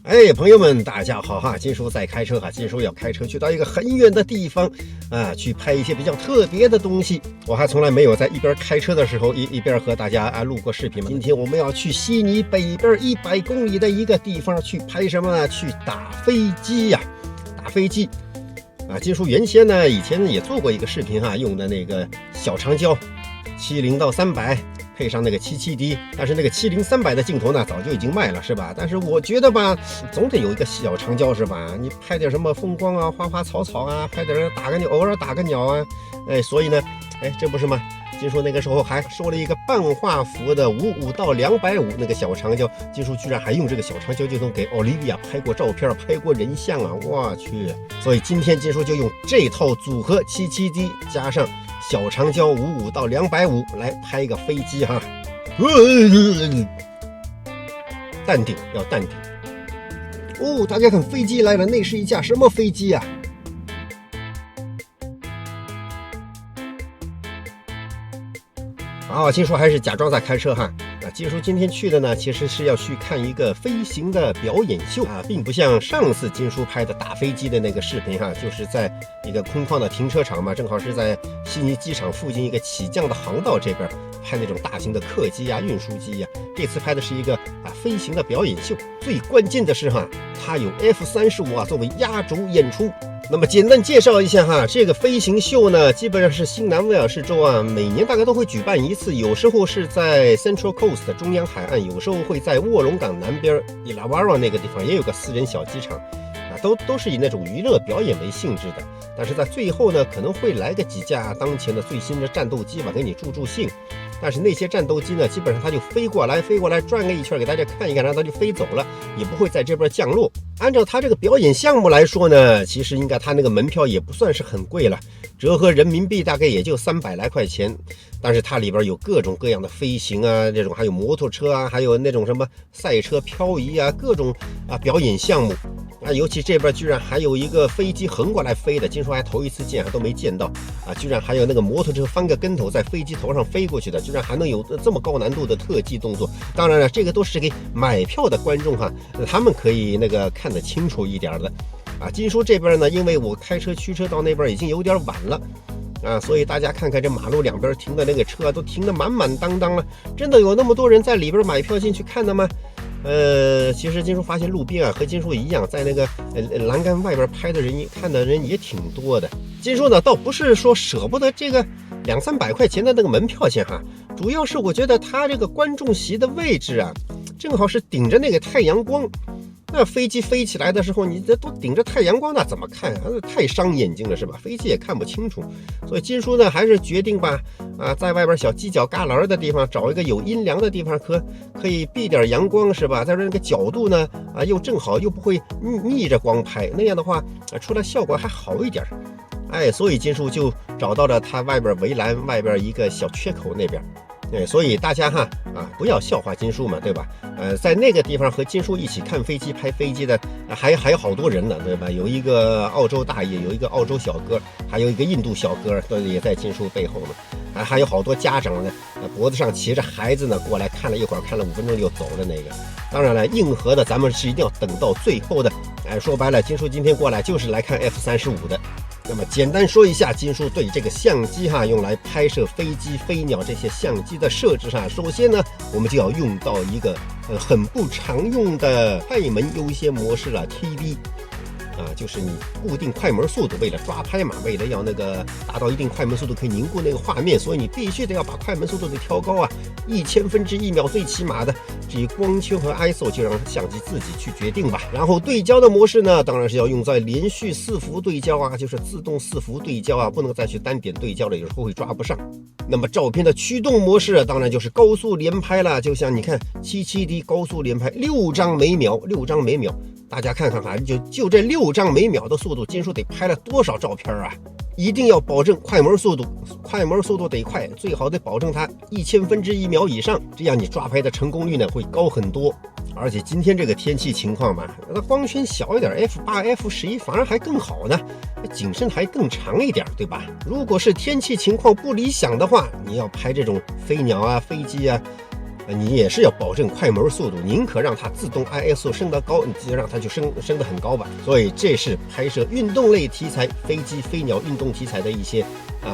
哎，朋友们，大家好哈！金叔在开车哈，金叔要开车去到一个很远的地方啊，去拍一些比较特别的东西。我还从来没有在一边开车的时候一边和大家录过视频嘛。今天我们要去悉尼北边100公里的一个地方去拍什么呢？去打飞机呀，打飞机啊！金叔原先呢，以前也做过一个视频哈，用的那个小长焦70到300。配上那个77D，但是那个70-300的镜头呢，早就已经卖了，是吧？但是我觉得吧，总得有一个小长焦，是吧？你拍点什么风光啊、花花草草啊，拍点打个鸟，偶尔打个鸟啊，哎，所以呢，哎，这不是吗？金叔那个时候还收了一个半画幅的55到250那个小长焦，金叔居然还用这个小长焦镜头给 Olivia 拍过照片，拍过人像啊，我去！所以今天金叔就用这套组合77D加上小长焦55到250来拍一个飞机哈，淡定，要淡定。哦，大家看，飞机来了，那是一架什么飞机呀？金叔还是假装在开车哈。金叔今天去的呢，其实是要去看一个飞行的表演秀啊，并不像上次金叔拍的打飞机的那个视频哈，就是在一个空旷的停车场嘛，正好是在悉尼机场附近一个起降的航道这边拍那种大型的客机呀、运输机呀。这次拍的是一个飞行的表演秀，最关键的是哈，它有 F-35作为压轴演出。那么简单介绍一下哈，这个飞行秀呢，基本上是新南威尔士州每年大概都会举办一次，有时候是在 Central Coast 的中央海岸，有时候会在卧龙岗南边伊拉瓦拉那个地方也有个私人小机场都是以那种娱乐表演为性质的。但是在最后呢，可能会来个几架当前的最新的战斗机吧，给你助兴。但是那些战斗机呢，基本上它就飞过来转个一圈给大家看一看，然后它就飞走了，也不会在这边降落。按照它这个表演项目来说呢，其实应该它那个门票也不算是很贵了，折合人民币大概也就300来块钱。但是它里边有各种各样的飞行啊，这种还有摩托车啊，还有那种什么赛车漂移啊，各种表演项目尤其这边居然还有一个飞机横过来飞的，金叔还头一次见都没见到居然还有那个摩托车翻个跟头在飞机头上飞过去的，居然还能有这么高难度的特技动作。当然了，这个都是给买票的观众他们可以那个看得清楚一点的金叔这边呢，因为我开车驱车到那边已经有点晚了所以大家看看这马路两边停的那个车都停得满满当当了，真的有那么多人在里边买票进去看的吗？其实金叔发现路边和金叔一样，在那个栏杆外边拍的人看的人也挺多的。金叔呢倒不是说舍不得这个200-300块钱的那个门票钱主要是我觉得他这个观众席的位置正好是顶着那个太阳光。那飞机飞起来的时候，你这都顶着太阳光，那怎么看太伤眼睛了是吧？飞机也看不清楚。所以金叔呢还是决定吧在外边小犄角旮旯的地方找一个有阴凉的地方，可以避点阳光是吧？在这那个角度呢又正好又不会逆着光拍，那样的话出来效果还好一点。所以金叔就找到了他外边围栏外边一个小缺口那边。所以大家不要笑话金叔嘛，对吧？在那个地方和金叔一起看飞机拍飞机的还有好多人呢，对吧？有一个澳洲大爷，有一个澳洲小哥，还有一个印度小哥，都也在金叔背后呢。还有好多家长呢，脖子上骑着孩子呢，过来看了一会儿，看了5分钟就走了那个。当然了，硬核的咱们是一定要等到最后的。说白了，金叔今天过来就是来看 F-35的。那么简单说一下金叔对这个相机用来拍摄飞机飞鸟这些相机的设置首先呢，我们就要用到一个很不常用的快门优先模式TD就是你固定快门速度，为了抓拍嘛，为了要那个达到一定快门速度可以凝固那个画面，所以你必须得要把快门速度给调高1000分之1秒最起码的。至于光圈和 ISO 就让相机自己去决定吧。然后对焦的模式呢，当然是要用在连续4幅对焦就是自动4幅对焦不能再去单点对焦了，有时候会抓不上。那么照片的驱动模式当然就是高速连拍了，就像你看77D 高速连拍6张每秒，大家看看就这6张每秒的速度，金叔得拍了多少照片一定要保证快门速度得快，最好得保证它1000分之1秒以上，这样你抓拍的成功率呢会高很多。而且今天这个天气情况嘛，那光圈小一点 F8、F11 反而还更好呢，景深还更长一点，对吧？如果是天气情况不理想的话，你要拍这种飞鸟飞机你也是要保证快门速度，宁可让它自动 ISO 升得高，你就让它就升得很高吧。所以这是拍摄运动类题材、飞机、飞鸟运动题材的一些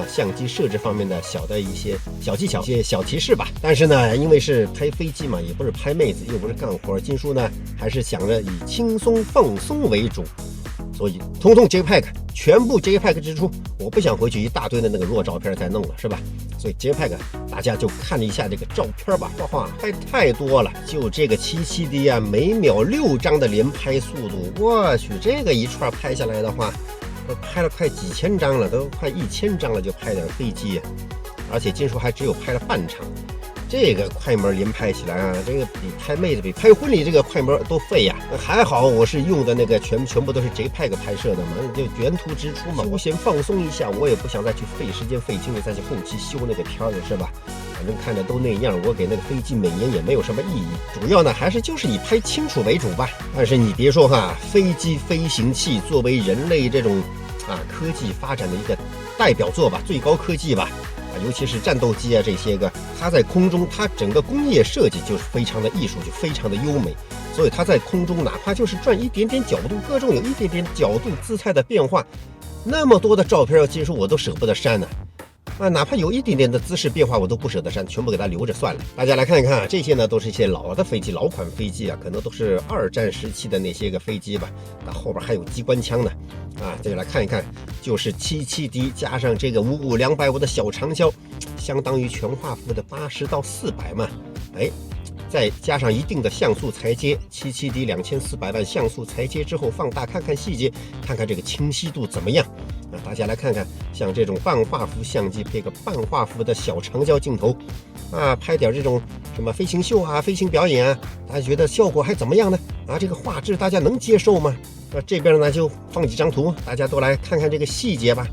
相机设置方面的小的一些小技巧、一些小提示吧。但是呢，因为是拍飞机嘛，也不是拍妹子，又不是干活，金叔呢还是想着以轻松放松为主。所以通通 JPEG， 全部 JPEG 支出，我不想回去一大堆的那个弱照片再弄了，是吧？所以 JPEG 大家就看了一下这个照片吧，哇，拍太多了，就这个77D啊，每秒6张的连拍速度，我去，这个一串拍下来的话，都拍了快几千张了，都快1000张了，就拍点飞机，而且金叔还只有拍了半场。这个快门连拍起来啊，这个比拍妹子、比拍婚礼这个快门都费呀。还好我是用的那个全部都是 JPEG 拍摄的嘛，就原图直出嘛。我先放松一下，我也不想再去费时间费精力再去后期修那个片儿了，是吧？反正看着都那样，我给那个飞机美颜也没有什么意义。主要呢还是就是以拍清楚为主吧。但是你别说哈，飞机飞行器作为人类这种科技发展的一个代表作吧，最高科技吧。尤其是战斗机啊这些个，它在空中，它整个工业设计就是非常的艺术，就非常的优美。所以它在空中，哪怕就是转一点点角度，各种有一点点角度姿态的变化，那么多的照片要接触我都舍不得删呢。哪怕有一点点的姿势变化，我都不舍得删，全部给它留着算了。大家来看一看这些呢都是一些老的飞机，老款飞机啊，可能都是2战时期的那些个飞机吧。那后边还有机关枪呢，这就来看一看，就是77D 加上这个55-250的小长焦，相当于全画幅的80到400嘛，再加上一定的像素裁接，77D 2400万像素裁接之后放大看看细节，看看这个清晰度怎么样。大家来看看，像这种半画幅相机配个半画幅的小长焦镜头，拍点这种什么飞行秀啊、飞行表演啊，大家觉得效果还怎么样呢？这个画质大家能接受吗？这边呢就放几张图，大家都来看看这个细节吧。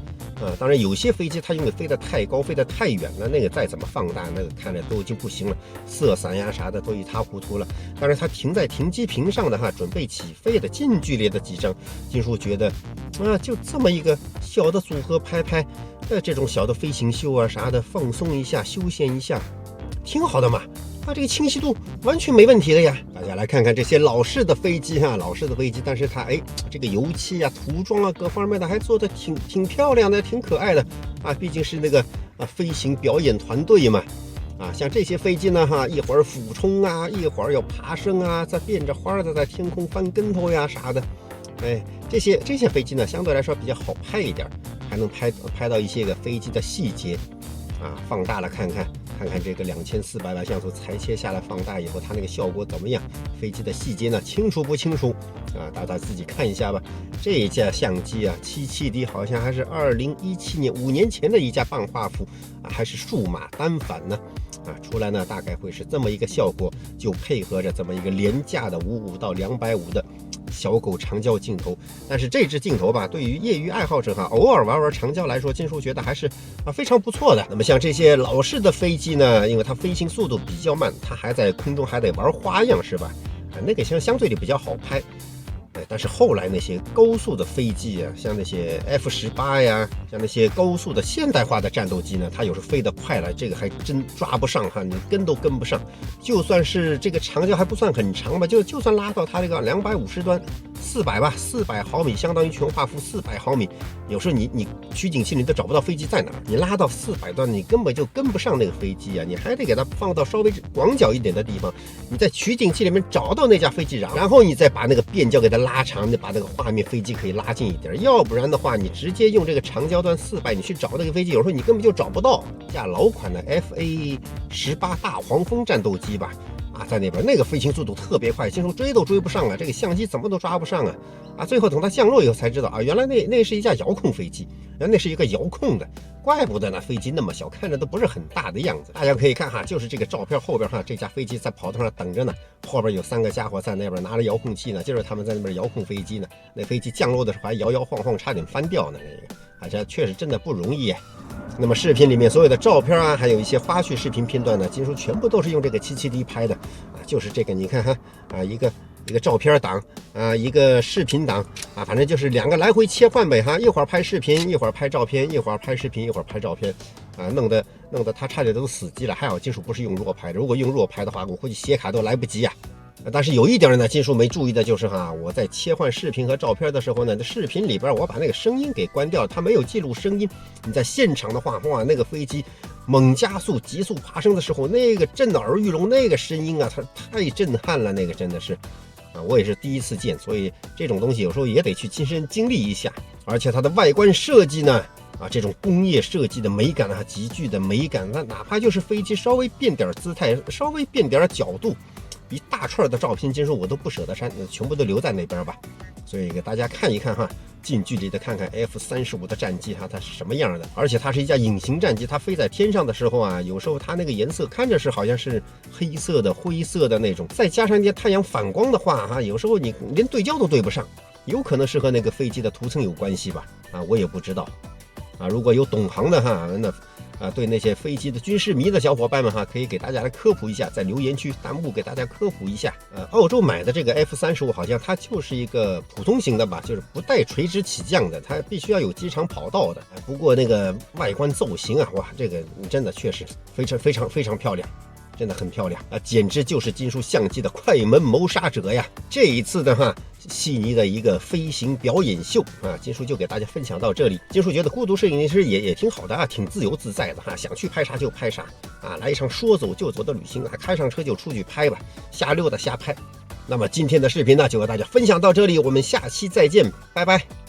当然有些飞机它因为飞得太高、飞得太远了，那个再怎么放大，那个看着都已经不行了，色散呀啥的都一塌糊涂了。当然它停在停机坪上的准备起飞的近距离的几张，金叔觉得就这么一个小的组合拍，这种小的飞行秀啊啥的，放松一下、休闲一下，挺好的嘛。这个清晰度完全没问题的呀！大家来看看这些老式的飞机老式的飞机，但是它这个油漆啊、涂装啊各方面的还做的挺漂亮的，挺可爱的毕竟是那个飞行表演团队嘛像这些飞机呢一会儿俯冲啊，一会儿要爬升啊，再变着花的在天空翻跟头呀啥的，这些飞机呢相对来说比较好拍一点，还能拍到一些个飞机的细节放大了看看这个2400万像素裁切下来放大以后，它那个效果怎么样？飞机的细节呢清楚不清楚大家自己看一下吧。这一架相机77D 好像还是2017年5年前的一架半画幅还是数码单反呢出来呢大概会是这么一个效果，就配合着这么一个廉价的55到250的小狗长焦镜头。但是这支镜头吧，对于业余爱好者偶尔玩长焦来说，金叔觉得还是非常不错的。那么像这些老式的飞机呢，因为它飞行速度比较慢，它还在空中还得玩花样，是吧？那个相对的比较好拍。但是后来那些高速的飞机像那些 F-18呀，像那些高速的现代化的战斗机呢，它有时飞得快了，这个还真抓不上你跟都跟不上。就算是这个长焦还不算很长吧，就算拉到它这个250端400吧，400毫米相当于全画幅400毫米，有时候你取景器你都找不到飞机在哪儿，你拉到400端你根本就跟不上那个飞机你还得给它放到稍微广角一点的地方，你在取景器里面找到那架飞机，然后你再把那个变焦给它拉长，你把那个画面飞机可以拉近一点。要不然的话，你直接用这个长焦端400你去找那个飞机，有时候你根本就找不到。架老款的 FA-18大黄蜂战斗机吧在那边那个飞行速度特别快，金叔追都追不上这个相机怎么都抓不上最后等它降落以后才知道原来那是一架遥控飞机，那是一个遥控的，怪不得那飞机那么小，看着都不是很大的样子。大家可以看就是这个照片后边这架飞机在跑道上等着呢，后边有3个家伙在那边拿着遥控器呢，就是他们在那边遥控飞机呢。那飞机降落的时候还摇摇晃晃，差点翻掉呢，这确实真的不容易那么视频里面所有的照片还有一些花絮视频片段呢，金叔全部都是用这个77D 拍的就是这个你看一个照片档一个视频档反正就是2个来回切换呗一会儿拍视频，一会儿拍照片，一会儿拍视频，一会儿拍照片弄得弄得它差点都死机了。还好金属不是用弱拍的，如果用弱拍的话，我估计写卡都来不及呀。但是有一点呢，金属没注意的就是我在切换视频和照片的时候呢，视频里边我把那个声音给关掉了，它没有记录声音。你在现场的话，哇，那个飞机猛加速、急速爬升的时候，那个震耳欲聋，那个声音它太震撼了，那个真的是我也是第一次见，所以这种东西有时候也得去亲身经历一下。而且它的外观设计呢，这种工业设计的美感极具的美感，它哪怕就是飞机稍微变点姿态，稍微变点角度。一大串的照片，金属我都不舍得删，全部都留在那边吧。所以给大家看一看近距离的看看 F-35的战机它是什么样的。而且它是一架隐形战机，它飞在天上的时候有时候它那个颜色看着是好像是黑色的、灰色的那种，再加上一些太阳反光的话有时候你连对焦都对不上，有可能是和那个飞机的涂层有关系吧。我也不知道如果有懂行的那对那些飞机的军事迷的小伙伴们可以给大家来科普一下，在留言区弹幕给大家科普一下。澳洲买的这个 F-35好像它就是一个普通型的吧，就是不带垂直起降的，它必须要有机场跑道的。不过那个外观造型哇，这个真的确实非常漂亮。真的很漂亮简直就是金属相机的快门谋杀者呀！这一次的悉尼的一个飞行表演秀金属就给大家分享到这里。金属觉得孤独摄影师也挺好的挺自由自在的想去拍啥就拍啥来一场说走就走的旅行开上车就出去拍吧，瞎溜达瞎拍。那么今天的视频呢，就和大家分享到这里，我们下期再见，拜拜。